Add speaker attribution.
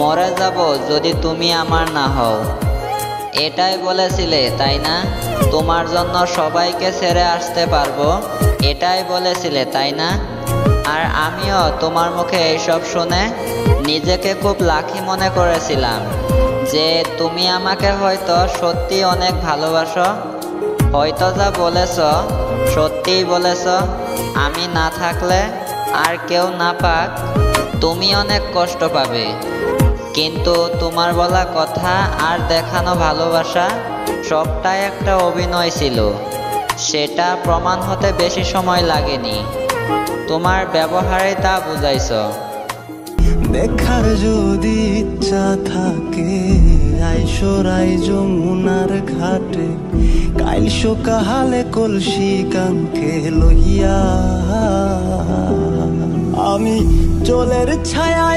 Speaker 1: মরে যাব যদি তুমি আমার না হও। এটাই বলেছিলে তাই না? তোমার জন্য সবাইকে ছেড়ে আসতে পারবো, এটাই বলেছিলে তাই না? আর আমিও তোমার মুখে এইসব শুনে নিজেকে খুব লাকি মনে করেছিলাম যে তুমি আমাকে হয়তো সত্যি অনেক ভালোবাসো। হয়তো যা বলেছ সত্যিই বলেছ। আমি না থাকলে আর কেউ না পাক তুমি অনেক কষ্ট পাবে। কিন্তু তোমার বলা কথা আর দেখানো ভালোবাসা সবটাই একটা অভিনয় ছিল। সেটা প্রমাণ হতে বেশি সময় লাগেনি। তোমার ব্যবহারে তা বুঝাইছ।
Speaker 2: দেখার যদি ইচ্ছা থাকে আইসরাই যমুনার ঘাটে, কাইল সকালে কলসি কাঙ্কে লইয়া আমি জলের ছায়া